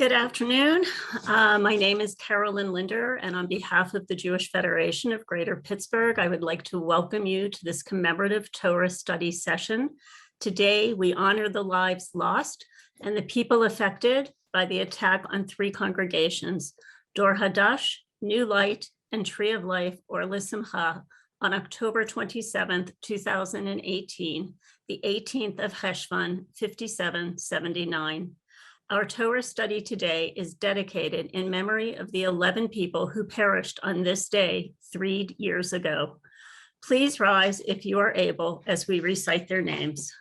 Good afternoon. My name is Carolyn Linder, and on behalf of the Jewish Federation of Greater Pittsburgh, I would like to welcome you to this commemorative Torah study session. Today, we honor the lives lost and the people affected by the attack on three congregations, Dor Hadash, New Light, and Tree of Life, or L'Simcha, on October 27th, 2018, the 18th of Cheshvan, 5779. Our Torah study today is dedicated in memory of the 11 people who perished on this day 3 years ago. Please rise if you are able as we recite their names.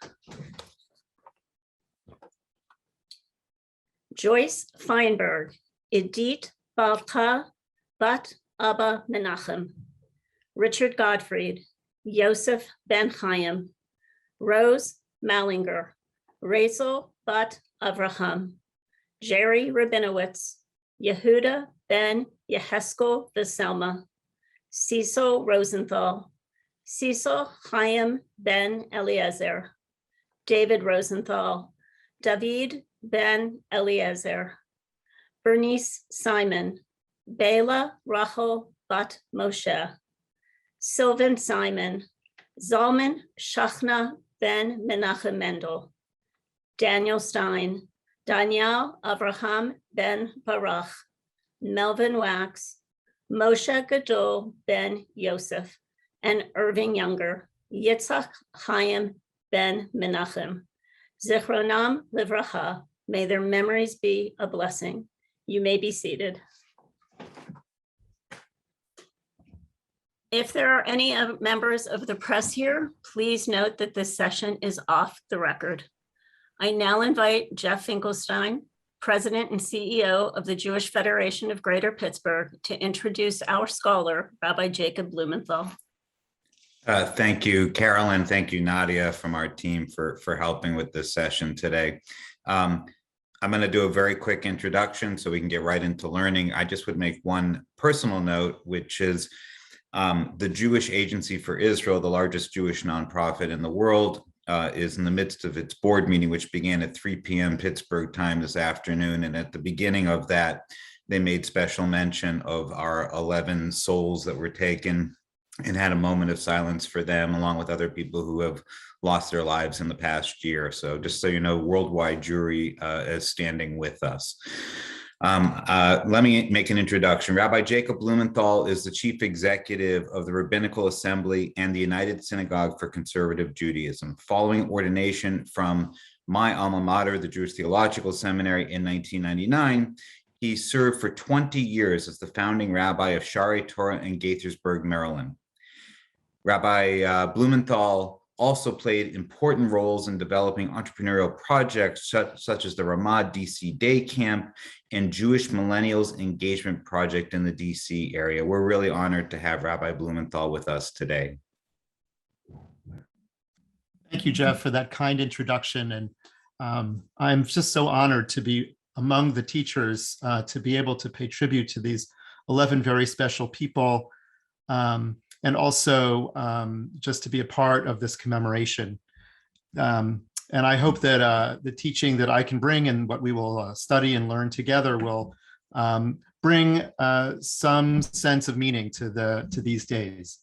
Joyce Feinberg, Idit Bavka, Bat Abba Menachem, Richard Gottfried, Yosef Ben Chaim, Rose Mallinger, Rachel Bat Avraham, Jerry Rabinowitz, Yehuda Ben Yeheskel Veselma, Cecil Rosenthal, Cecil Chaim Ben Eliezer, David Rosenthal, David Ben Eliezer, Bernice Simon, Bela Rachel Bat Moshe, Sylvan Simon, Zalman Shachna Ben Menachem Mendel, Daniel Stein, Daniel Avraham Ben Baruch, Melvin Wax, Moshe Gadol Ben Yosef, and Irving Younger, Yitzhak Chaim Ben Menachem. Zichronam Livracha, may their memories be a blessing. You may be seated. If there are any members of the press here, please note that this session is off the record. I now invite Jeff Finkelstein, President and CEO of the Jewish Federation of Greater Pittsburgh, to introduce our scholar, Rabbi Jacob Blumenthal. Thank you, Carolyn. Thank you, Nadia, from our team for helping with this session today. I'm going to do a very quick introduction so we can get right into learning. I just would make one personal note, which is the Jewish Agency for Israel, the largest Jewish nonprofit in the world, is in the midst of its board meeting, which began at 3 p.m. Pittsburgh time this afternoon. And at the beginning of that, they made special mention of our 11 souls that were taken and had a moment of silence for them, along with other people who have lost their lives in the past year. So just so you know, worldwide Jewry is standing with us. Let me make an introduction. Rabbi Jacob Blumenthal is the chief executive of the Rabbinical Assembly and the United Synagogue for Conservative Judaism. Following ordination from my alma mater, the Jewish Theological Seminary, in 1999, he served for 20 years as the founding rabbi of Shaarei Torah in Gaithersburg, Maryland. Rabbi Blumenthal also played important roles in developing entrepreneurial projects such as the Ramah DC Day Camp and Jewish Millennials Engagement Project in the DC area. We're really honored to have Rabbi Blumenthal with us today. Thank you, Jeff, for that kind introduction. And I'm just so honored to be among the teachers, to be able to pay tribute to these 11 very special people. And also just to be a part of this commemoration. And I hope that the teaching that I can bring and what we will study and learn together will bring some sense of meaning to these days.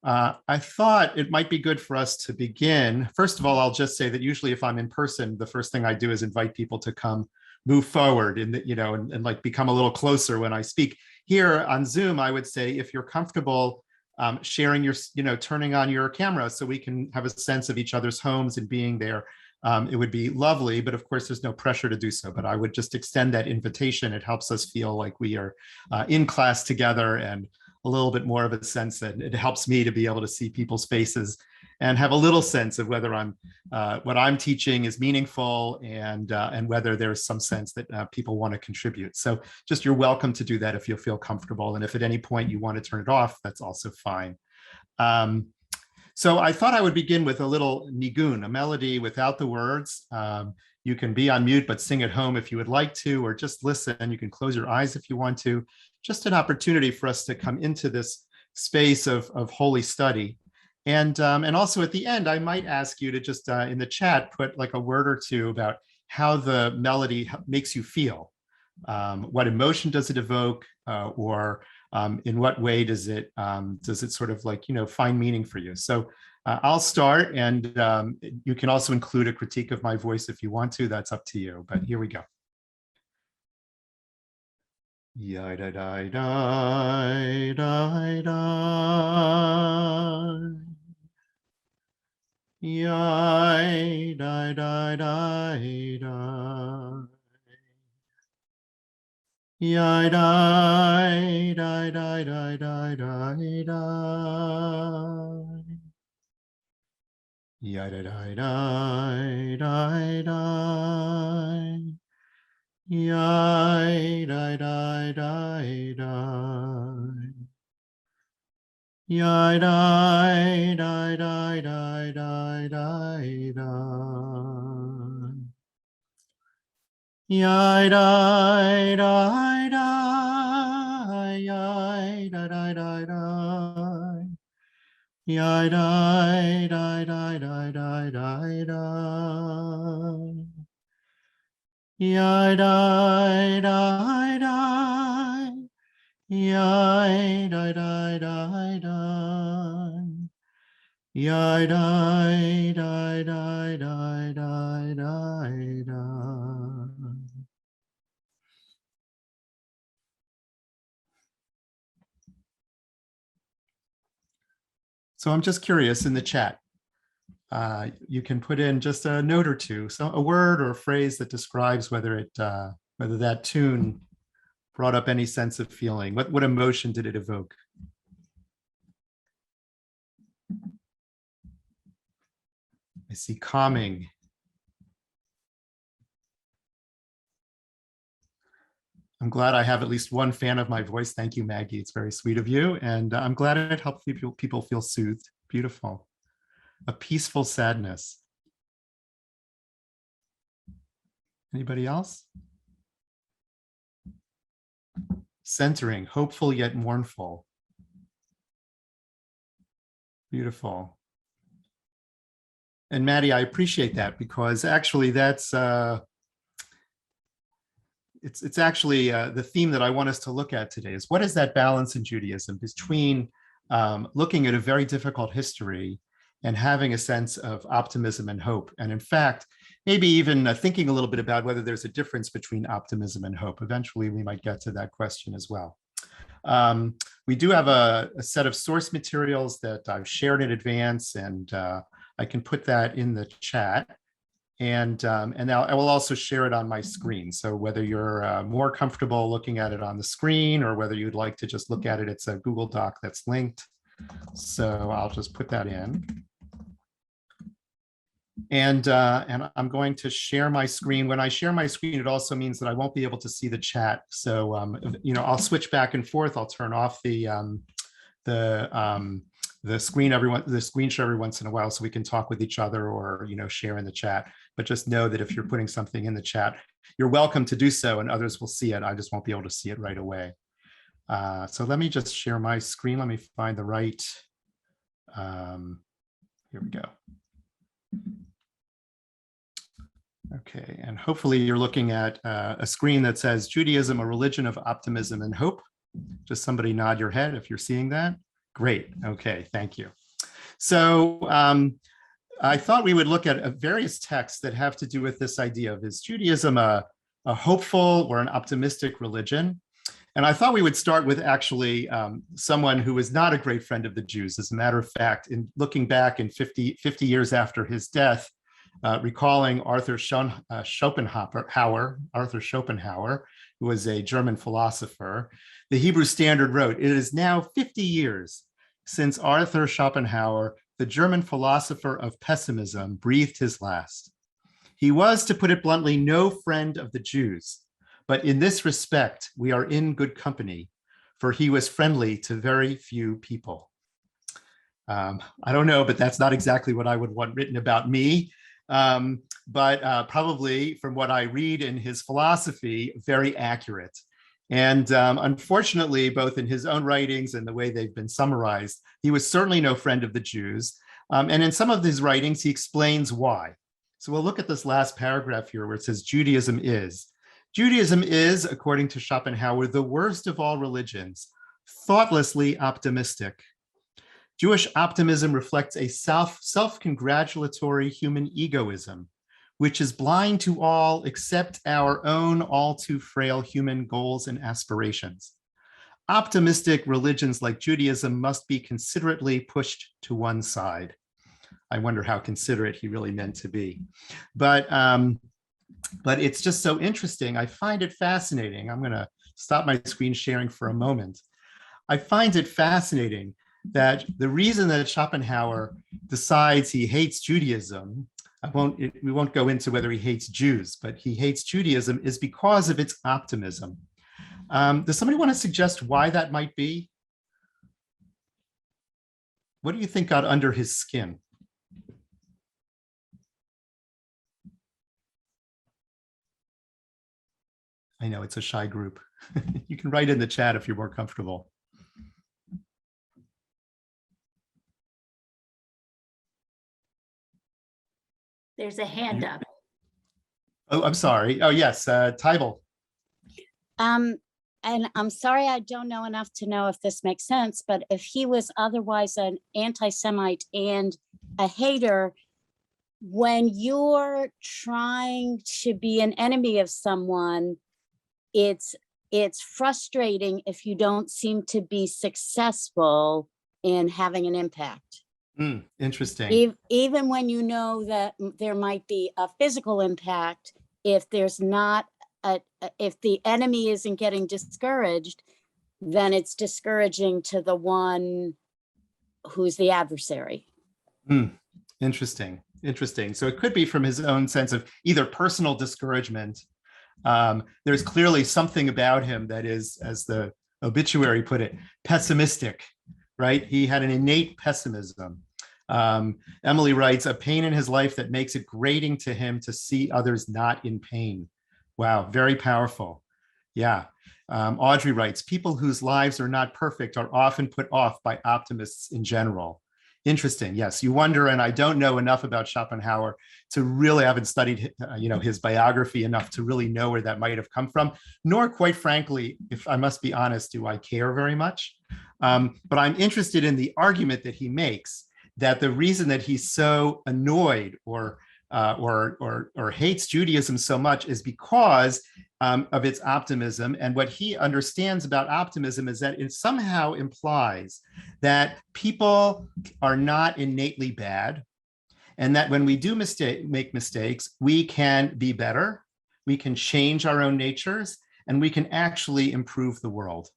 I thought it might be good for us to begin. First of all, I'll just say that usually if I'm in person, the first thing I do is invite people to come move forward and like become a little closer when I speak. Here on Zoom, I would say if you're comfortable sharing your, turning on your camera so we can have a sense of each other's homes and being there. It would be lovely, but of course there's no pressure to do so, but I would just extend that invitation. It helps us feel like we are in class together and a little bit more of a sense that it helps me to be able to see people's faces and have a little sense of whether what I'm teaching is meaningful and whether there's some sense that people want to contribute. So just you're welcome to do that if you feel comfortable. And if at any point you want to turn it off, that's also fine. So I thought I would begin with a little nigun, a melody without the words. You can be on mute, but sing at home if you would like to, or just listen. You can close your eyes if you want to. Just an opportunity for us to come into this space of holy study. And also at the end, I might ask you to just in the chat, put like a word or two about how the melody makes you feel. What emotion does it evoke? Or in what way does it sort of like, find meaning for you? So I'll start, and you can also include a critique of my voice if you want to. That's up to you, but here we go. Ya da da da da da. Ya da da da da. Ya da da da da da da. Ya da da da da da. Ya da da da da. Ya da da da da da da. Ya da da da. Ya da da da da. Ya da da da da da da. Ya da da da. Ya da da da da. Ya da da da da da da. So I'm just curious, in the chat, you can put in just a note or two, so a word or a phrase that describes whether that tune brought up any sense of feeling. What emotion did it evoke? I see calming. I'm glad I have at least one fan of my voice. Thank you, Maggie. It's very sweet of you. And I'm glad it helped people feel soothed. Beautiful. A peaceful sadness. Anybody else? Centering, hopeful yet mournful. Beautiful. And Maddie, I appreciate that, because actually that's it's actually the theme that I want us to look at today is, what is that balance in Judaism between looking at a very difficult history and having a sense of optimism and hope? And in fact, maybe even thinking a little bit about whether there's a difference between optimism and hope. Eventually, we might get to that question as well. We do have a set of source materials that I've shared in advance, and I can put that in the chat. And now I will also share it on my screen. So whether you're more comfortable looking at it on the screen, or whether you'd like to just look at it, it's a Google Doc that's linked. So I'll just put that in. And I'm going to share my screen. When I share my screen, it also means that I won't be able to see the chat. So I'll switch back and forth. I'll turn off the screen share every once in a while, so we can talk with each other, or share in the chat. But just know that if you're putting something in the chat, you're welcome to do so, and others will see it. I just won't be able to see it right away. So let me just share my screen. Let me find the right. Here we go. Okay, and hopefully you're looking at a screen that says Judaism, a religion of optimism and hope. Just somebody nod your head if you're seeing that. Great. Okay, thank you. So I thought we would look at various texts that have to do with this idea of, is Judaism a hopeful or an optimistic religion? And I thought we would start with actually someone who was not a great friend of the Jews. As a matter of fact, in looking back in 50 years after his death, recalling Arthur Schopenhauer, who was a German philosopher, the Hebrew Standard wrote, "It is now 50 years since Arthur Schopenhauer, the German philosopher of pessimism, breathed his last. He was, to put it bluntly, no friend of the Jews, but in this respect, we are in good company, for he was friendly to very few people." I don't know, but that's not exactly what I would want written about me. But probably from what I read in his philosophy, very accurate. And unfortunately, both in his own writings and the way they've been summarized, he was certainly no friend of the Jews. And in some of his writings, he explains why. So we'll look at this last paragraph here where it says, Judaism is. Judaism is, according to Schopenhauer, the worst of all religions, thoughtlessly optimistic. Jewish optimism reflects a self-congratulatory human egoism, which is blind to all except our own all too frail human goals and aspirations. Optimistic religions like Judaism must be considerately pushed to one side. I wonder how considerate he really meant to be. But it's just so interesting. I find it fascinating. I'm going to stop my screen sharing for a moment. I find it fascinating that the reason that Schopenhauer decides he hates Judaism, we won't go into whether he hates Jews, but he hates Judaism is because of its optimism. Does somebody want to suggest why that might be? What do you think got under his skin? I know it's a shy group. You can write in the chat if you're more comfortable. There's a hand up. Oh, I'm sorry. Oh, yes, Tybal. And I'm sorry, I don't know enough to know if this makes sense, but if he was otherwise an anti-Semite and a hater, when you're trying to be an enemy of someone, it's frustrating if you don't seem to be successful in having an impact. Interesting. Even when you know that there might be a physical impact, if there's not if the enemy isn't getting discouraged, then it's discouraging to the one who's the adversary. Interesting. So it could be from his own sense of either personal discouragement. There's clearly something about him that is, as the obituary put it, pessimistic, right? He had an innate pessimism. Emily writes, a pain in his life that makes it grating to him to see others not in pain. Wow, very powerful. Yeah. Audrey writes, people whose lives are not perfect are often put off by optimists in general. Interesting. Yes, you wonder, and I don't know enough about Schopenhauer to really, I haven't studied his biography enough to really know where that might have come from, nor quite frankly, if I must be honest, do I care very much. But I'm interested in the argument that he makes that the reason that he's so annoyed or hates Judaism so much is because of its optimism. And what he understands about optimism is that it somehow implies that people are not innately bad, and that when we do make mistakes, we can be better, we can change our own natures, and we can actually improve the world.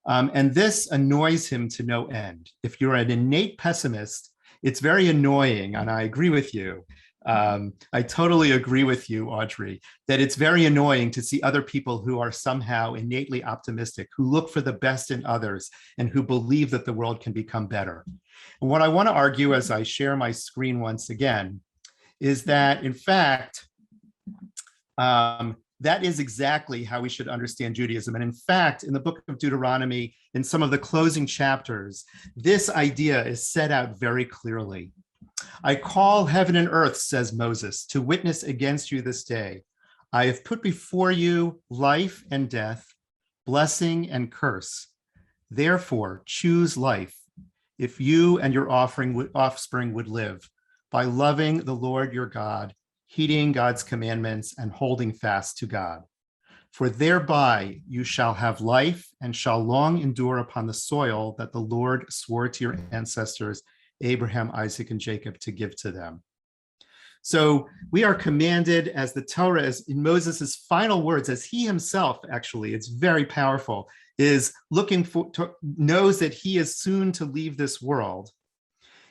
And this annoys him to no end. If you're an innate pessimist, it's very annoying, and I agree with you. I totally agree with you, Audrey, that it's very annoying to see other people who are somehow innately optimistic, who look for the best in others, and who believe that the world can become better. And what I want to argue as I share my screen once again is that, in fact, that is exactly how we should understand Judaism. And in fact, in the book of Deuteronomy, in some of the closing chapters, this idea is set out very clearly. I call heaven and earth, says Moses, to witness against you this day. I have put before you life and death, blessing and curse. Therefore, choose life, if you and your offspring would live, by loving the Lord your God, heeding God's commandments, and holding fast to God. For thereby you shall have life and shall long endure upon the soil that the Lord swore to your ancestors, Abraham, Isaac, and Jacob, to give to them. So we are commanded, as the Torah is in Moses's final words, as he himself, actually, it's very powerful, is knows that he is soon to leave this world.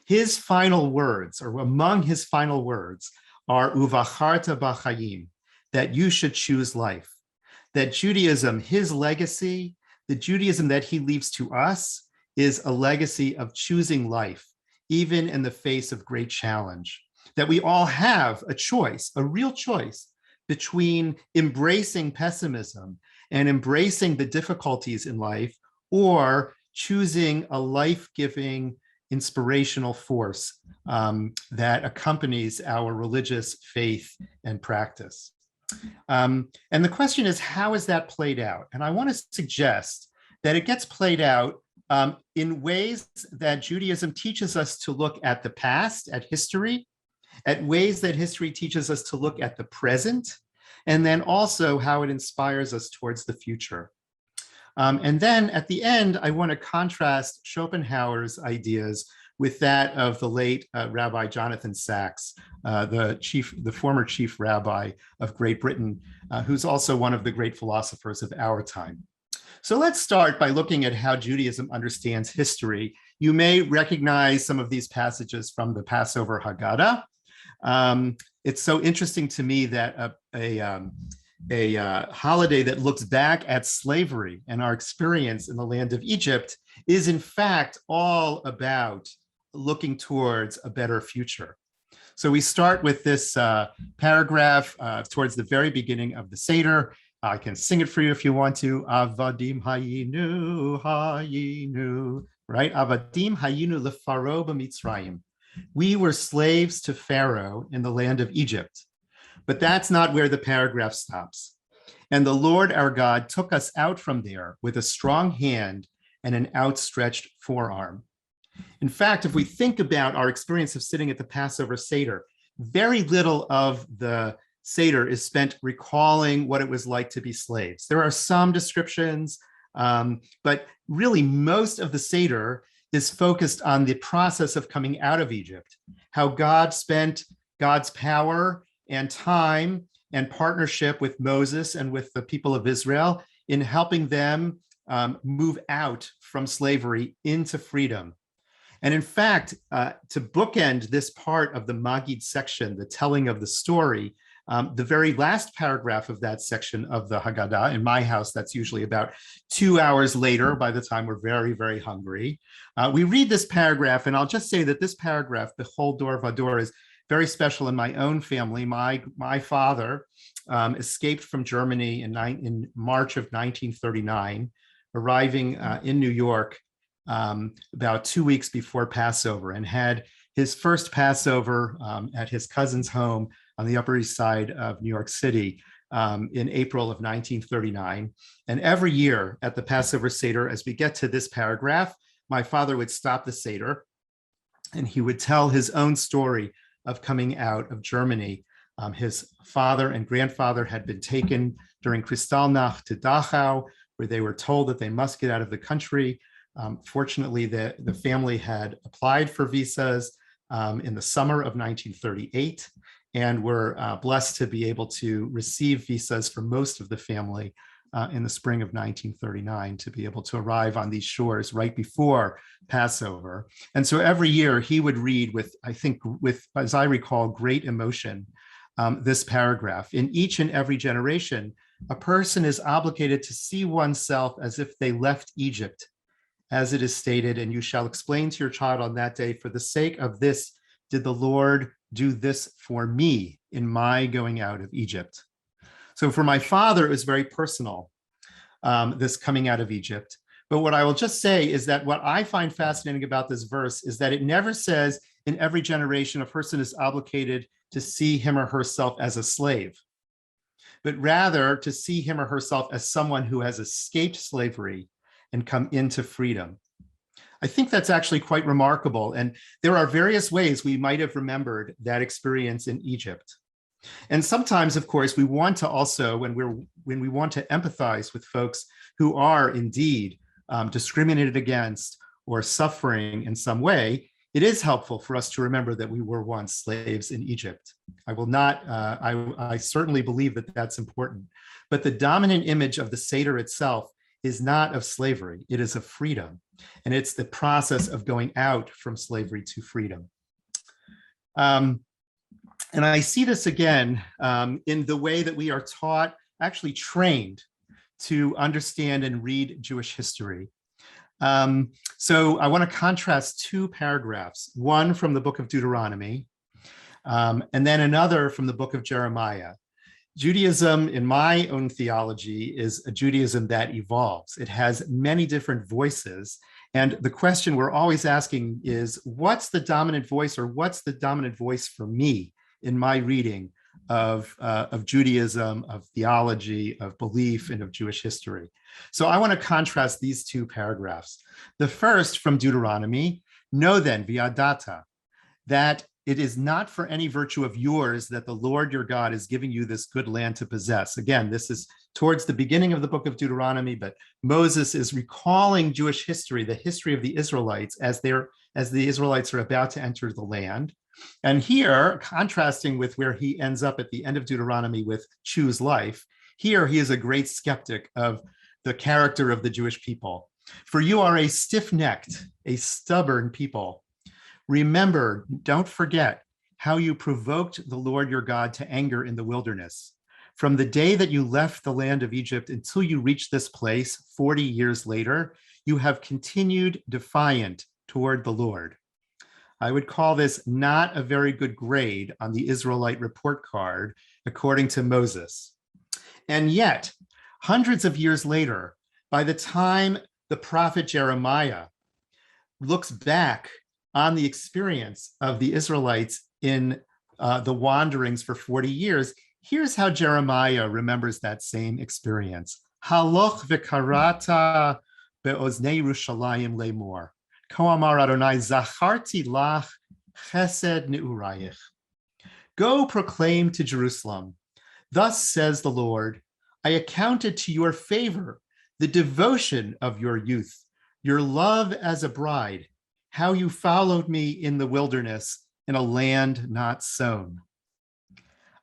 His final words, or among his final words, are uvacharta b'chayim, that you should choose life. That Judaism, his legacy, the Judaism that he leaves to us, is a legacy of choosing life, even in the face of great challenge. That we all have a choice, a real choice, between embracing pessimism and embracing the difficulties in life, or choosing a life-giving, inspirational force that accompanies our religious faith and practice. And the question is, how is that played out? And I want to suggest that it gets played out in ways that Judaism teaches us to look at the past, at history, at ways that history teaches us to look at the present, and then also how it inspires us towards the future. And then at the end, I want to contrast Schopenhauer's ideas with that of the late Rabbi Jonathan Sacks, the former chief rabbi of Great Britain, who's also one of the great philosophers of our time. So let's start by looking at how Judaism understands history. You may recognize some of these passages from the Passover Haggadah. It's so interesting to me that a holiday that looks back at slavery and our experience in the land of Egypt is in fact all about looking towards a better future. So we start with this paragraph towards the very beginning of the Seder. I can sing it for you if you want to. Avadim hayinu, hayinu, right? Avadim hayinu lefaro b'mitzrayim. We were slaves to Pharaoh in the land of Egypt. But that's not where the paragraph stops. And the Lord our God took us out from there with a strong hand and an outstretched forearm. In fact, if we think about our experience of sitting at the Passover Seder, very little of the Seder is spent recalling what it was like to be slaves. There are some descriptions, but really most of the Seder is focused on the process of coming out of Egypt, how God spent God's power and time and partnership with Moses and with the people of Israel in helping them move out from slavery into freedom. And in fact, to bookend this part of the Magid section, the telling of the story, the very last paragraph of that section of the Haggadah, in my house, that's usually about 2 hours later by the time we're very, very hungry. We read this paragraph, and I'll just say that this paragraph, Bechol Dor Vador, is very special in my own family. My father escaped from Germany in March of 1939, arriving in New York about 2 weeks before Passover, and had his first Passover at his cousin's home on the Upper East Side of New York City in April of 1939. And every year at the Passover Seder, as we get to this paragraph, my father would stop the Seder and he would tell his own story of coming out of Germany. His father and grandfather had been taken during Kristallnacht to Dachau, where they were told that they must get out of the country. Fortunately, the family had applied for visas in the summer of 1938 and were blessed to be able to receive visas for most of the family in the spring of 1939 to be able to arrive on these shores right before Passover. And so every year he would read with, as I recall, great emotion, this paragraph. In each and every generation, a person is obligated to see oneself as if they left Egypt, as it is stated, and you shall explain to your child on that day, for the sake of this did the Lord do this for me in my going out of Egypt. So for my father, it was very personal, this coming out of Egypt. But what I will just say is that what I find fascinating about this verse is that it never says in every generation a person is obligated to see him or herself as a slave, but rather to see him or herself as someone who has escaped slavery and come into freedom. I think that's actually quite remarkable. And there are various ways we might have remembered that experience in Egypt. And sometimes, of course, we want to also, when we want to empathize with folks who are indeed discriminated against or suffering in some way, it is helpful for us to remember that we were once slaves in Egypt. I certainly believe that that's important. But the dominant image of the Seder itself is not of slavery, it is of freedom. And it's the process of going out from slavery to freedom. And I see this again in the way that we are taught, actually trained, to understand and read Jewish history. So I want to contrast two paragraphs, one from the book of Deuteronomy, and then another from the book of Jeremiah. Judaism, in my own theology, is a Judaism that evolves. It has many different voices. And the question we're always asking is, what's the dominant voice, or what's the dominant voice for me in my reading of Judaism, of theology, of belief, and of Jewish history. So I want to contrast these two paragraphs. The first from Deuteronomy, know then, viadata, that it is not for any virtue of yours that the Lord your God is giving you this good land to possess. Again, this is towards the beginning of the book of Deuteronomy, but Moses is recalling Jewish history, the history of the Israelites as the Israelites are about to enter the land. And here, contrasting with where he ends up at the end of Deuteronomy with choose life, here he is a great skeptic of the character of the Jewish people. For you are a stiff-necked, a stubborn people. Remember, don't forget how you provoked the Lord your God to anger in the wilderness. From the day that you left the land of Egypt until you reached this place 40 years later, you have continued defiant toward the Lord. I would call this not a very good grade on the Israelite report card, according to Moses. And yet, hundreds of years later, by the time the prophet Jeremiah looks back on the experience of the Israelites in the wanderings for 40 years, here's how Jeremiah remembers that same experience. Haloch v'karata be'oznei Yerushalayim lemor. Ko amar Adonai zacharti lach chesed ne'urayich. Go proclaim to Jerusalem. Thus says the Lord, I accounted to your favor the devotion of your youth, your love as a bride, how you followed me in the wilderness in a land not sown.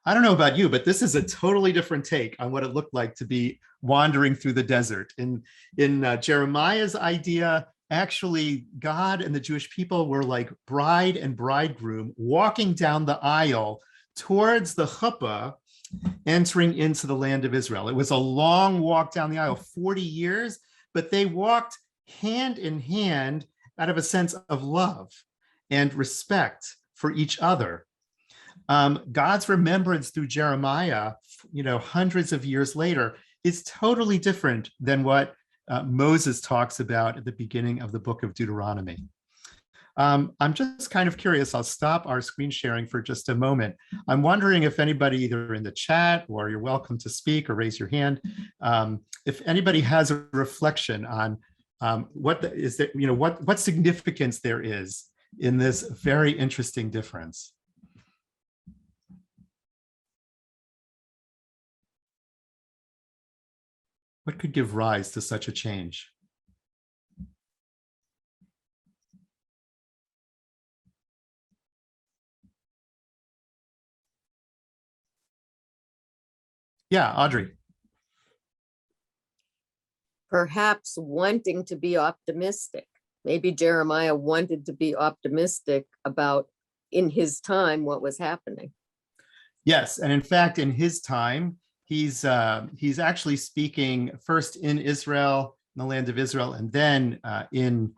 I don't know about you, but this is a totally different take on what it looked like to be wandering through the desert. In Jeremiah's idea, actually, God and the Jewish people were like bride and bridegroom walking down the aisle towards the chuppah, entering into the land of Israel. It was a long walk down the aisle, 40 years, but they walked hand in hand out of a sense of love and respect for each other. God's remembrance through Jeremiah, hundreds of years later, is totally different than what Moses talks about at the beginning of the book of Deuteronomy. I'm just kind of curious. I'll stop our screen sharing for just a moment. I'm wondering if anybody either in the chat, or you're welcome to speak or raise your hand, if anybody has a reflection on what significance there is in this very interesting difference. What could give rise to such a change? Yeah, Audrey. Perhaps wanting to be optimistic. Maybe Jeremiah wanted to be optimistic about, in his time, what was happening. Yes, and in fact, in his time, he's actually speaking first in Israel, in the land of Israel, and then in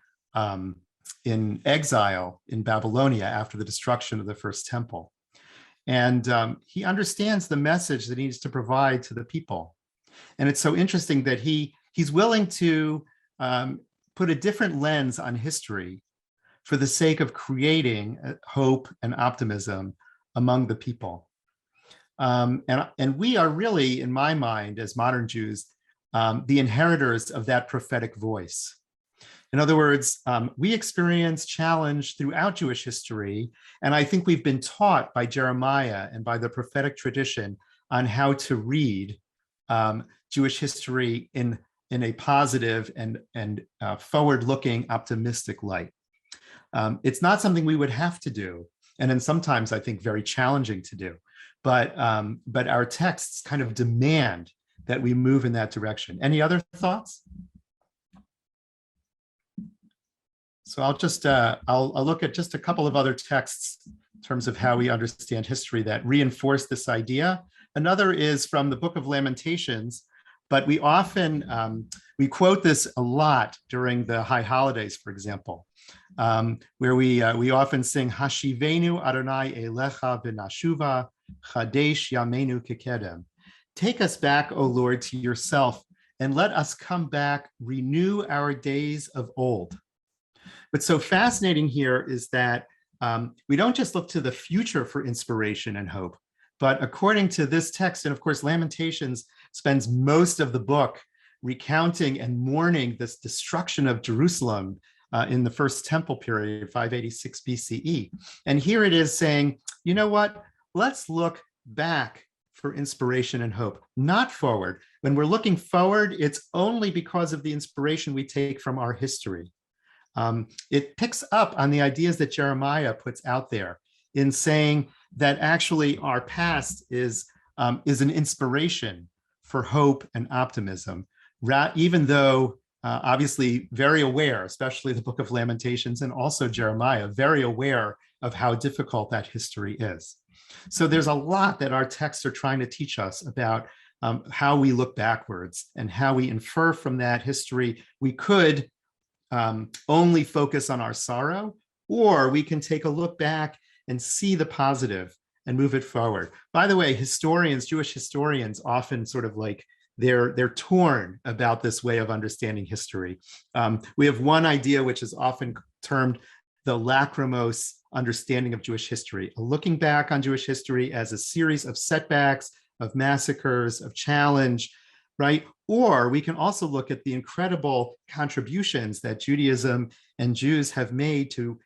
exile in Babylonia after the destruction of the first temple. And he understands the message that he needs to provide to the people. And it's so interesting that he's willing to put a different lens on history for the sake of creating hope and optimism among the people. And we are really, in my mind, as modern Jews, the inheritors of that prophetic voice. In other words, we experience challenge throughout Jewish history, and I think we've been taught by Jeremiah and by the prophetic tradition on how to read Jewish history in a positive and forward-looking, optimistic light. It's not something we would have to do, and then sometimes I think very challenging to do. But our texts kind of demand that we move in that direction. Any other thoughts? So I'll just I'll look at just a couple of other texts in terms of how we understand history that reinforce this idea. Another is from the Book of Lamentations, but we often we quote this a lot during the high holidays, for example, where we often sing Hashivenu Adonai Elecha B'Nashuva Chadesh Yamenu Kekedem. Take us back, O Lord, to yourself, and let us come back, renew our days of old. What's so fascinating here is that we don't just look to the future for inspiration and hope, But according to this text, and of course, Lamentations spends most of the book recounting and mourning this destruction of Jerusalem in the first temple period, 586 BCE. And here it is saying, you know what? Let's look back for inspiration and hope, not forward. When we're looking forward, it's only because of the inspiration we take from our history. It picks up on the ideas that Jeremiah puts out there in saying that actually our past is an inspiration for hope and optimism, even though obviously very aware, especially the book of Lamentations and also Jeremiah, very aware of how difficult that history is. So there's a lot that our texts are trying to teach us about how we look backwards and how we infer from that history. We could only focus on our sorrow, or we can take a look back and see the positive and move it forward. By the way, historians, Jewish historians, often sort of like they're torn about this way of understanding history. We have one idea which is often termed the lachrymose understanding of Jewish history, looking back on Jewish history as a series of setbacks, of massacres, of challenge, right? Or we can also look at the incredible contributions that Judaism and Jews have made to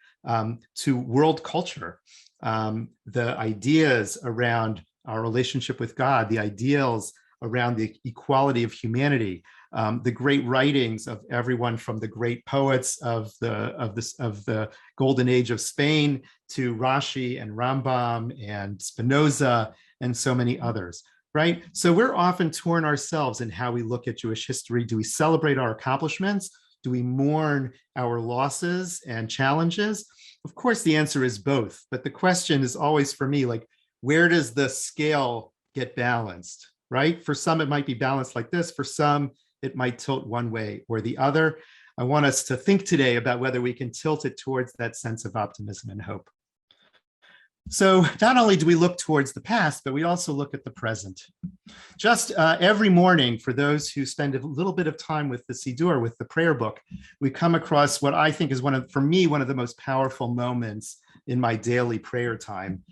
world culture, the ideas around our relationship with God, the ideals around the equality of humanity, the great writings of everyone from the great poets of the golden age of Spain to Rashi and Rambam and Spinoza and so many others, right? So we're often torn ourselves in how we look at Jewish history. Do we celebrate our accomplishments? Do we mourn our losses and challenges? Of course, the answer is both. But the question is always for me, like, where does the scale get balanced, right? For some, it might be balanced like this. For some, it might tilt one way or the other. I want us to think today about whether we can tilt it towards that sense of optimism and hope. So not only do we look towards the past, but we also look at the present. Just every morning, for those who spend a little bit of time with the Siddur, with the prayer book, we come across what I think is for me, one of the most powerful moments in my daily prayer time.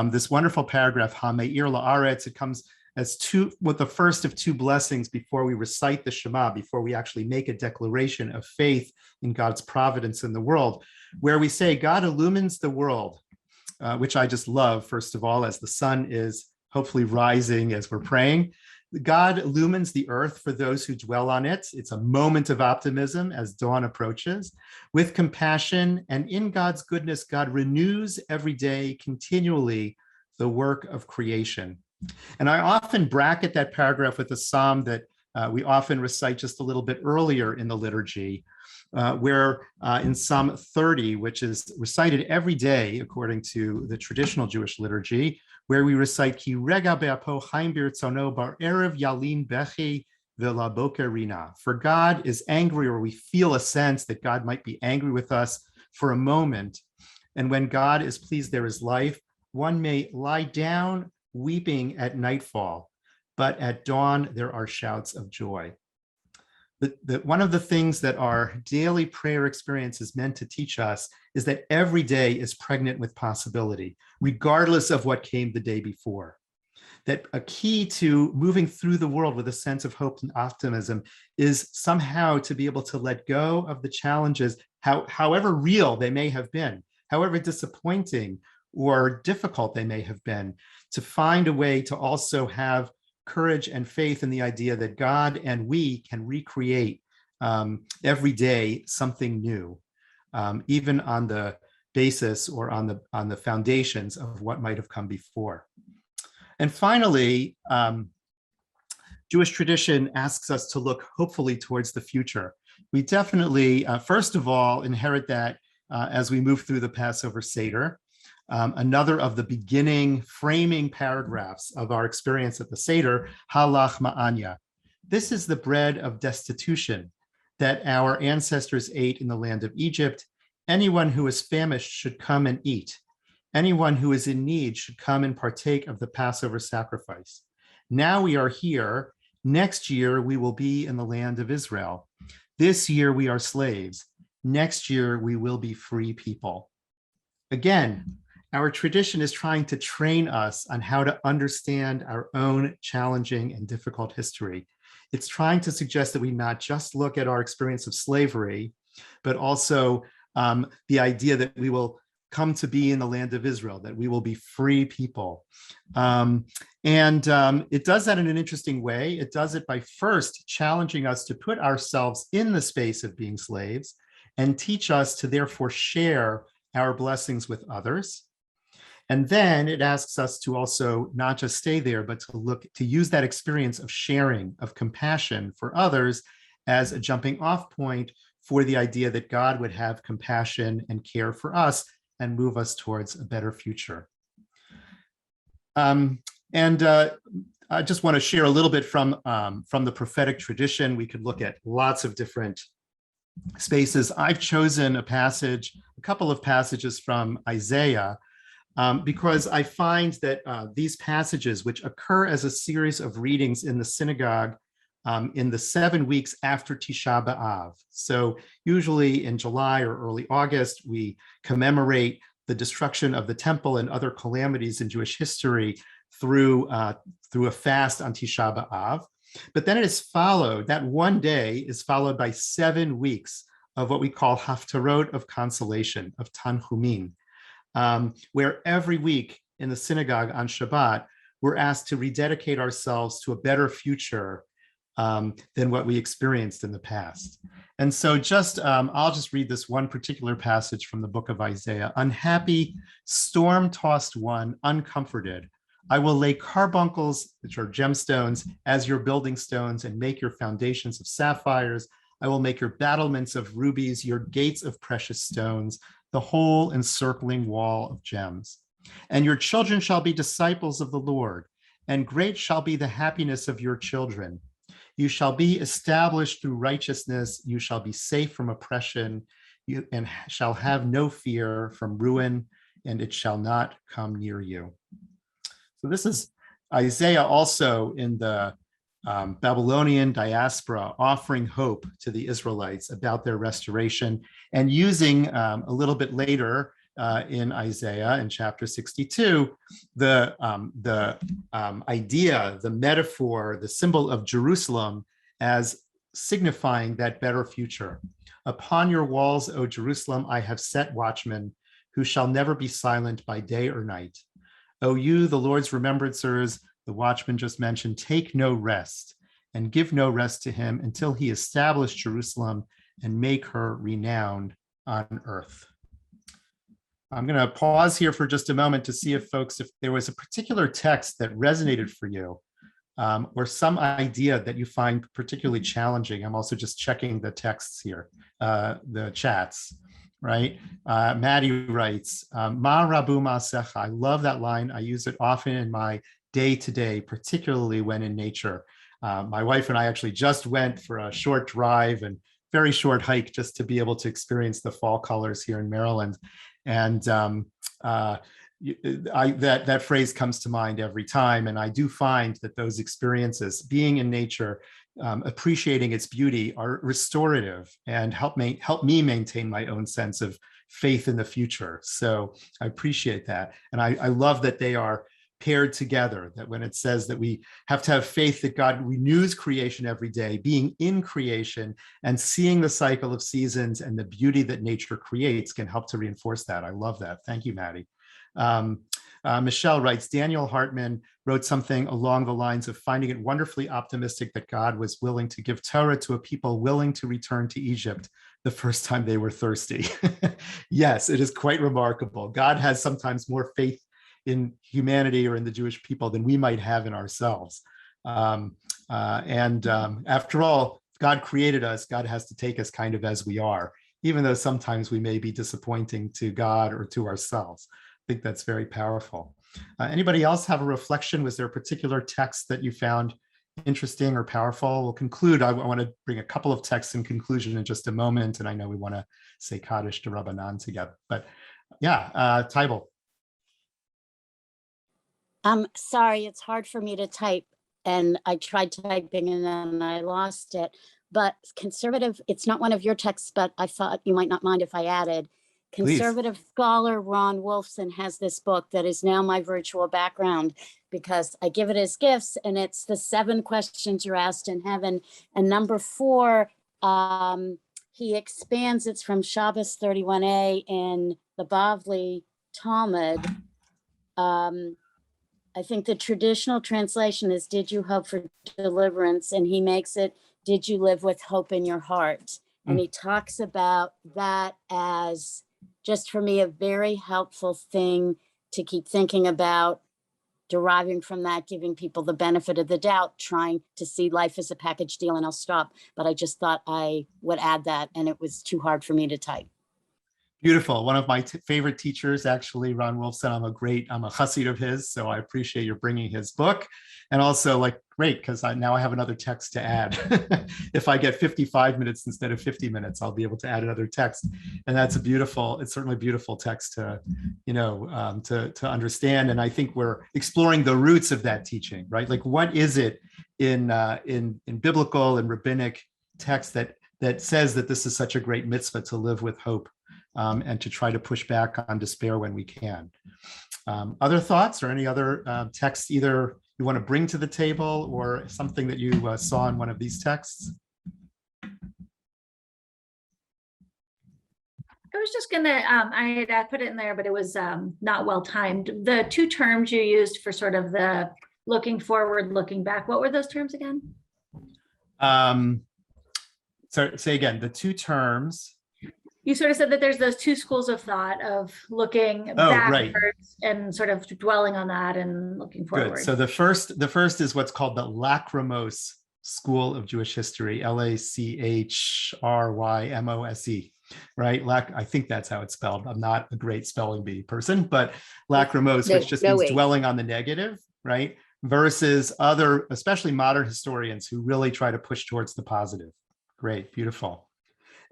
This wonderful paragraph, Hameir la'aretz, it comes as the first of two blessings before we recite the Shema, before we actually make a declaration of faith in God's providence in the world, where we say, God illumines the world, which I just love, first of all, as the sun is hopefully rising as we're praying. God illumines the earth for those who dwell on it. It's a moment of optimism as dawn approaches. With compassion and in God's goodness, God renews every day continually the work of creation. And I often bracket that paragraph with a psalm that we often recite just a little bit earlier in the liturgy, where in Psalm 30, which is recited every day according to the traditional Jewish liturgy, where we recite Ki rega be'apo chaim birtzono bar erev yalin bechi v'la boker rina. For God is angry, or we feel a sense that God might be angry with us for a moment. And when God is pleased, there is life. One may lie down weeping at nightfall, but at dawn there are shouts of joy. One of the things that our daily prayer experience is meant to teach us is that every day is pregnant with possibility, regardless of what came the day before. That a key to moving through the world with a sense of hope and optimism is somehow to be able to let go of the challenges, however real they may have been, however disappointing or difficult they may have been, to find a way to also have courage and faith in the idea that God and we can recreate every day something new, even on the basis or on the foundations of what might have come before. And finally, Jewish tradition asks us to look hopefully towards the future. We definitely, first of all, inherit that as we move through the Passover Seder. Another of the beginning framing paragraphs of our experience at the Seder, halach ma'anya. This is the bread of destitution that our ancestors ate in the land of Egypt. Anyone who is famished should come and eat. Anyone who is in need should come and partake of the Passover sacrifice. Now we are here. Next year, we will be in the land of Israel. This year, we are slaves. Next year, we will be free people. Again, our tradition is trying to train us on how to understand our own challenging and difficult history. It's trying to suggest that we not just look at our experience of slavery, but also the idea that we will come to be in the land of Israel, that we will be free people. It does that in an interesting way. It does it by first challenging us to put ourselves in the space of being slaves and teach us to therefore share our blessings with others. And then it asks us to also not just stay there, but to use that experience of sharing, of compassion for others as a jumping off point for the idea that God would have compassion and care for us and move us towards a better future. I just want to share a little bit from the prophetic tradition. We could look at lots of different spaces. I've chosen a couple of passages from Isaiah, because I find that these passages, which occur as a series of readings in the synagogue in the 7 weeks after Tisha B'Av. So usually in July or early August, we commemorate the destruction of the temple and other calamities in Jewish history through a fast on Tisha B'Av. But then it is followed, that one day is followed by 7 weeks of what we call Haftarot of consolation, of Tanhumim, where every week in the synagogue on Shabbat, we're asked to rededicate ourselves to a better future than what we experienced in the past. And so I'll just read this one particular passage from the book of Isaiah. Unhappy, storm-tossed one, uncomforted, I will lay carbuncles, which are gemstones, as your building stones and make your foundations of sapphires. I will make your battlements of rubies, your gates of precious stones, the whole encircling wall of gems. And your children shall be disciples of the Lord, and great shall be the happiness of your children. You shall be established through righteousness. You shall be safe from oppression, and shall have no fear from ruin, and it shall not come near you. So this is Isaiah also in the Babylonian diaspora offering hope to the Israelites about their restoration, and using a little bit later in Isaiah in chapter 62, the idea, the metaphor, the symbol of Jerusalem as signifying that better future. Upon your walls, O Jerusalem, I have set watchmen who shall never be silent by day or night. O you, the Lord's remembrancers, the watchman just mentioned, take no rest and give no rest to him until he establish Jerusalem and make her renowned on earth. I'm going to pause here for just a moment to see if there was a particular text that resonated for you, or some idea that you find particularly challenging. I'm also just checking the texts here, the chats, right? Maddie writes, Ma Rabu Ma'asecha. I love that line. I use it often in my day-to-day, particularly when in nature. My wife and I actually just went for a short drive and very short hike just to be able to experience the fall colors here in Maryland. And that phrase comes to mind every time. And I do find that those experiences, being in nature, appreciating its beauty, are restorative and help me maintain my own sense of faith in the future. So I appreciate that. And I love that they are paired together, that when it says that we have to have faith that God renews creation every day, being in creation and seeing the cycle of seasons and the beauty that nature creates can help to reinforce that. I love that. Thank you, Maddie. Michelle writes, Daniel Hartman wrote something along the lines of finding it wonderfully optimistic that God was willing to give Torah to a people willing to return to Egypt the first time they were thirsty. Yes, it is quite remarkable. God has sometimes more faith in humanity or in the Jewish people than we might have in ourselves. After all, God created us. God has to take us kind of as we are, even though sometimes we may be disappointing to God or to ourselves. I think that's very powerful. Anybody else have a reflection? Was there a particular text that you found interesting or powerful? We'll conclude. I want to bring a couple of texts in conclusion in just a moment, and I know we want to say Kaddish to Rabbanan together. But yeah, Tybal. Sorry, it's hard for me to type, and I tried typing and then I lost it. But conservative, it's not one of your texts, but I thought you might not mind if I added. Please. Conservative scholar Ron Wolfson has this book that is now my virtual background because I give it as gifts, and it's the 7 questions you're asked in heaven. And number 4, he expands it from Shabbos 31a in the Bavli Talmud. I think the traditional translation is, did you hope for deliverance? And he makes it, did you live with hope in your heart? And he talks about that as, just for me, a very helpful thing to keep thinking about, deriving from that, giving people the benefit of the doubt, trying to see life as a package deal. And I'll stop. But I just thought I would add that, and it was too hard for me to type. Beautiful. One of my favorite teachers, actually, Ron Wolfson. I'm a chassid of his, so I appreciate your bringing his book. And also, like, great, because now I have another text to add. If I get 55 minutes instead of 50 minutes, I'll be able to add another text. And that's it's certainly a beautiful text to, to understand. And I think we're exploring the roots of that teaching, right? Like, what is it in biblical and rabbinic text that says that this is such a great mitzvah to live with hope? And to try to push back on despair when we can. Other thoughts or any other texts either you want to bring to the table or something that you saw in one of these texts? I was just gonna, I had put it in there, but it was not well timed. The 2 terms you used for sort of the looking forward, looking back, what were those terms again? So say again, the 2 terms. You sort of said that there's those 2 schools of thought of looking right. backwards and sort of dwelling on that and looking forward. Good. So the first is what's called the Lachrymose School of Jewish History, Lachrymose, right? I think that's how it's spelled. I'm not a great spelling bee person, but lachrymose, which just means dwelling on the negative, right? Versus other, especially modern historians who really try to push towards the positive. Great, beautiful.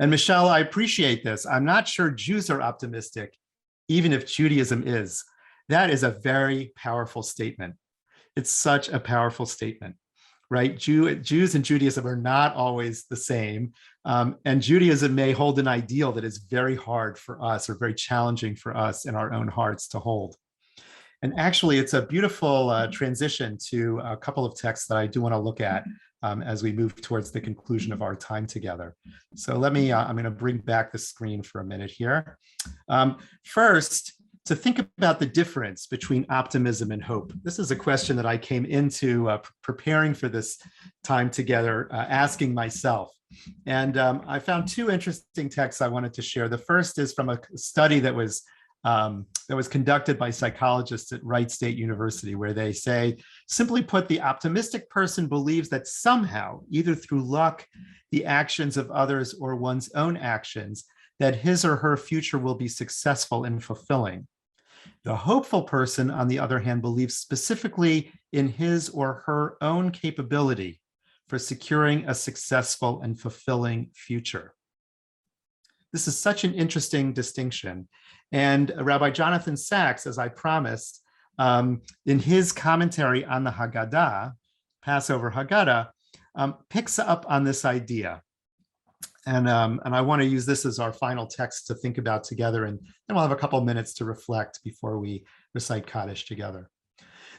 And Michelle, I appreciate this. I'm not sure Jews are optimistic, even if Judaism is. That is a very powerful statement. It's such a powerful statement, right? Jews and Judaism are not always the same. And Judaism may hold an ideal that is very hard for us or very challenging for us in our own hearts to hold. And actually, it's a beautiful transition to a couple of texts that I do want to look at as we move towards the conclusion of our time together. So let me, I'm going to bring back the screen for a minute here. First, to think about the difference between optimism and hope. This is a question that I came into preparing for this time together, asking myself. And I found 2 interesting texts I wanted to share. The first is from a study that was conducted by psychologists at Wright State University, where they say, simply put, the optimistic person believes that somehow, either through luck, the actions of others, or one's own actions, that his or her future will be successful and fulfilling. The hopeful person, on the other hand, believes specifically in his or her own capability for securing a successful and fulfilling future. This is such an interesting distinction. And Rabbi Jonathan Sachs, as I promised, in his commentary on the Haggadah, Passover Haggadah, picks up on this idea. And I want to use this as our final text to think about together, and then we'll have a couple minutes to reflect before we recite Kaddish together.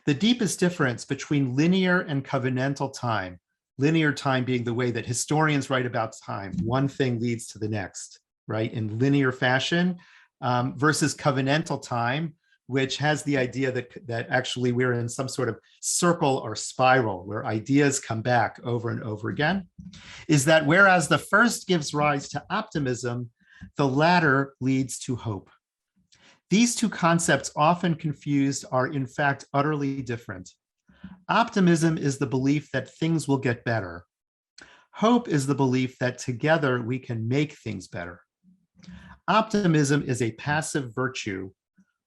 The deepest difference between linear and covenantal time, linear time being the way that historians write about time, one thing leads to the next, right, in linear fashion, versus covenantal time, which has the idea that actually we're in some sort of circle or spiral where ideas come back over and over again, is that whereas the first gives rise to optimism, the latter leads to hope. These 2 concepts, often confused, are in fact utterly different. Optimism is the belief that things will get better. Hope is the belief that together we can make things better. Optimism is a passive virtue,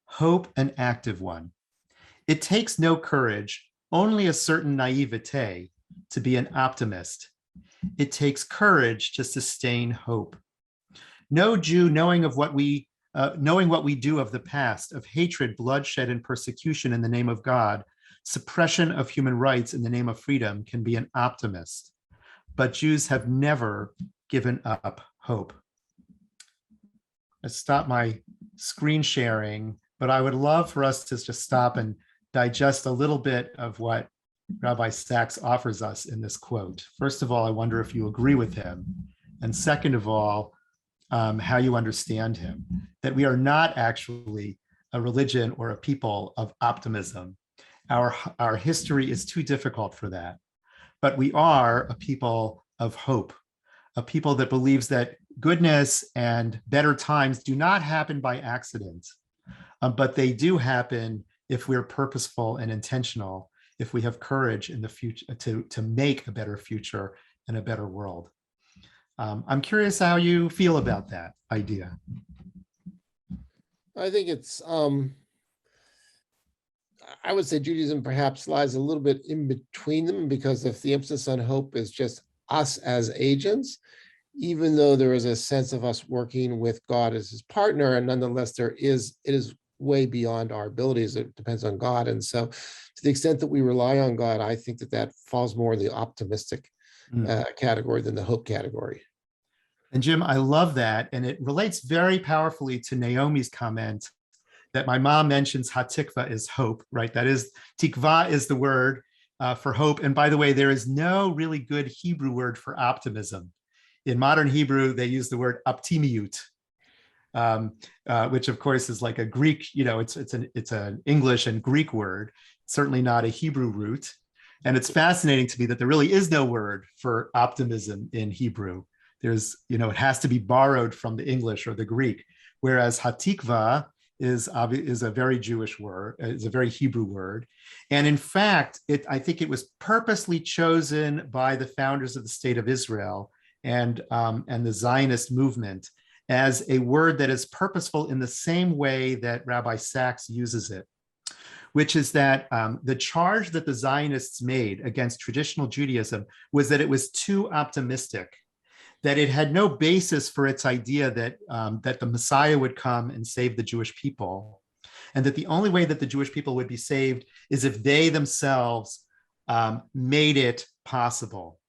hope an active one. It takes no courage, only a certain naivete to be an optimist. It takes courage to sustain hope. No Jew, knowing what we do of the past, of hatred, bloodshed, and persecution in the name of God, suppression of human rights in the name of freedom, can be an optimist. But Jews have never given up hope. stop my screen sharing, but I would love for us to just stop and digest a little bit of what Rabbi Sachs offers us in this quote. First of all, I wonder if you agree with him. And second of all, how you understand him, that we are not actually a religion or a people of optimism. Our history is too difficult for that. But we are a people of hope, a people that believes that goodness and better times do not happen by accident, but they do happen if we're purposeful and intentional, if we have courage in the future to make a better future and a better world. I'm curious how you feel about that idea. I think it's, I would say Judaism perhaps lies a little bit in between them, because if the emphasis on hope is just us as agents, even though there is a sense of us working with God as his partner, and nonetheless it is way beyond our abilities. It depends on God. And so to the extent that we rely on God, I think that falls more in the optimistic category than the hope category. And Jim, I love that. And it relates very powerfully to Naomi's comment that my mom mentions hatikva is hope, right? That is, tikva is the word for hope. And by the way, there is no really good Hebrew word for optimism. In modern Hebrew, they use the word optimiut, which of course is like a Greek, it's an English and Greek word, certainly not a Hebrew root. And it's fascinating to me that there really is no word for optimism in Hebrew. There's, it has to be borrowed from the English or the Greek, whereas hatikva is a very Jewish word, is a very Hebrew word. And in fact, I think it was purposely chosen by the founders of the state of Israel and the Zionist movement as a word that is purposeful in the same way that Rabbi Sachs uses it, which is that the charge that the Zionists made against traditional Judaism was that it was too optimistic, that it had no basis for its idea that the Messiah would come and save the Jewish people, and that the only way that the Jewish people would be saved is if they themselves made it possible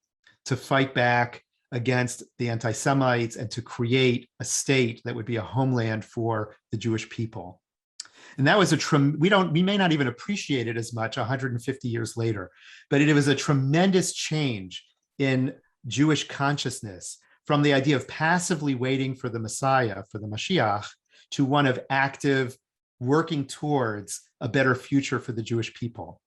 to fight back against the anti-Semites and to create a state that would be a homeland for the Jewish people. And that was we may not even appreciate it as much 150 years later, but it was a tremendous change in Jewish consciousness from the idea of passively waiting for the Messiah, for the Mashiach, to one of active working towards a better future for the Jewish people.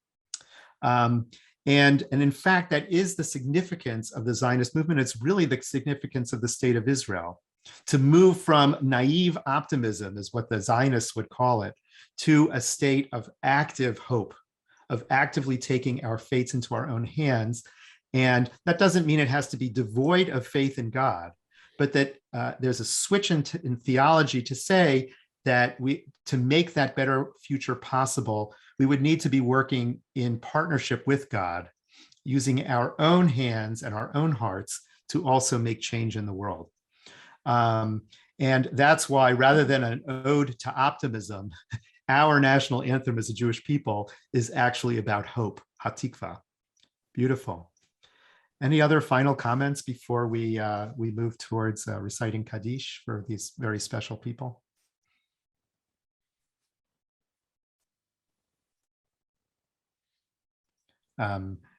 And in fact, that is the significance of the Zionist movement. It's really the significance of the state of Israel, to move from naive optimism, is what the Zionists would call it, to a state of active hope, of actively taking our fates into our own hands. And that doesn't mean it has to be devoid of faith in God, but that there's a switch in theology to say that to make that better future possible, we would need to be working in partnership with God, using our own hands and our own hearts to also make change in the world. And that's why, rather than an ode to optimism, our national anthem as a Jewish people is actually about hope, hatikva. Beautiful. Any other final comments before we move towards reciting Kaddish for these very special people?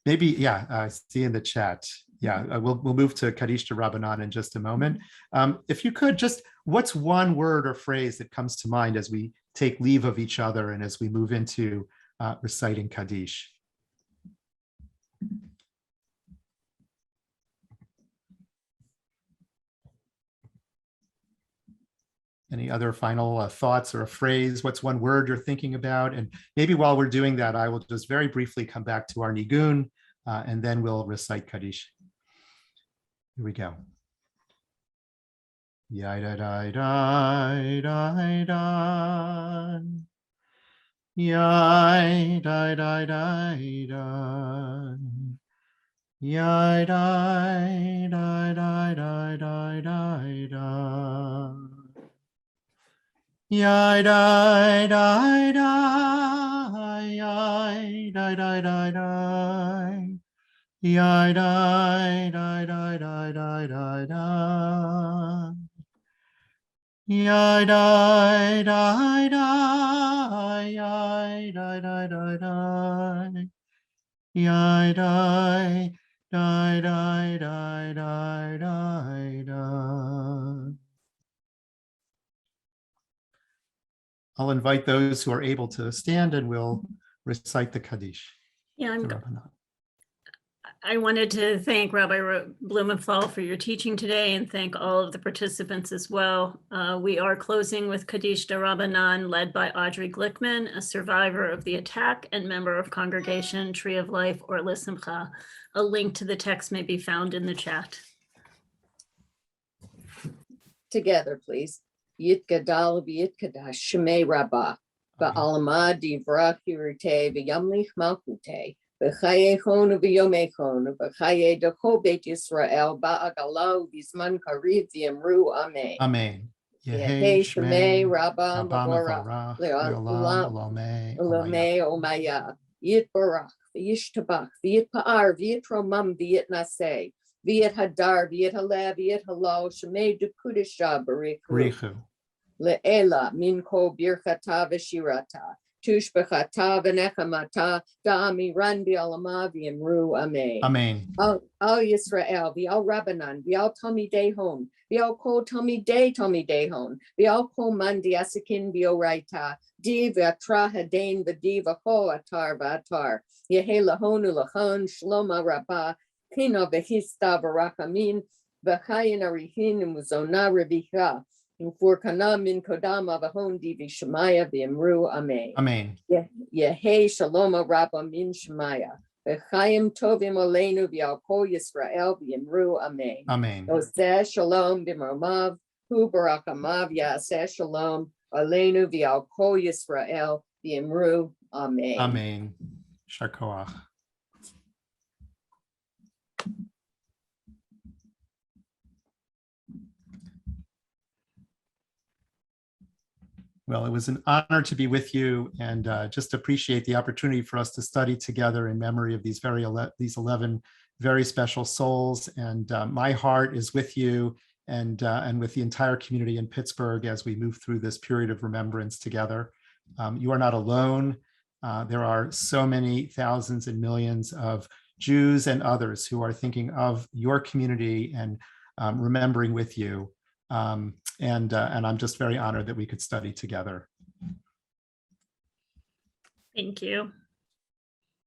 Maybe, yeah, I see in the chat. Yeah, we'll move to Kaddish to Rabbanan in just a moment. If you could, just what's one word or phrase that comes to mind as we take leave of each other and as we move into reciting Kaddish? Any other final thoughts or a phrase? What's one word you're thinking about? And maybe while we're doing that, I will just very briefly come back to our Nigun, and then we'll recite Kaddish. Here we go. Yai-da-dai-dai-dai-dai. Yai-dai-dai-dai-dai. Yai-dai-dai-dai-dai-dai-dai. Yai dai dai dai, yai dai dai dai dai, yai dai dai dai dai dai dai dai, Yai dai dai dai, yai dai dai dai dai, yai dai dai dai dai dai dai dai. I'll invite those who are able to stand and we'll recite the Kaddish. Yeah, the Rabbanan. I wanted to thank Rabbi Blumenthal for your teaching today and thank all of the participants as well. We are closing with Kaddish de Rabbanan led by Audrey Glickman, a survivor of the attack and member of Congregation Tree of Life or L'Simcha. A link to the text may be found in the chat. Together, please. Yitgadal v'yitkadash shemei Rabba ba'alama divra kirite v'yamlich malchute v'chayechon v'yomechon v'chaye decho beit Yisrael ba'agalau v'zman kariv v'yemru amen. Amen. Yehei shemei Rabba Mavorach le'olam Olamei Olamei omaya yitbarach v'yishtabach v'yitpa'ar v'yitromam v'yitnaseh v'yit hadar v'yit halev v'yit halal shemei dekudisha barichu Richu. le'ela minko birchata v'shirata tushbechata v'nechamata da'amiran v'alama v'yemru amen. Amen. Al Yisrael, v'al Rabbanan, v'al Talmidei Hon, v'al Kol Talmidei Hon, v'al Kol Man Diasikin v'oraita, di v'atra hadain v'di v'chol atar v'atar, yehe lahon u'lachon, shloma rabba, kino v'hista v'rakamin, v'chayin arihin u'muzona revicha, u'furkana min kodama v'hon di v'shemaya v'yemru amen. Amen. Yehe shaloma rabba min shemaya. V'chaim tovim aleinu v'al kol Yisrael v'yemru amen. Amen. Oseh shalom b'mamav hu barakamav yaseh shalom aleinu v'al kol Yisrael v'yemru amen. Amen. Shar koach. Well, it was an honor to be with you and just appreciate the opportunity for us to study together in memory of these 11 very special souls. And my heart is with you and with the entire community in Pittsburgh as we move through this period of remembrance together. You are not alone. There are so many thousands and millions of Jews and others who are thinking of your community and remembering with you. And I'm just very honored that we could study together. Thank you.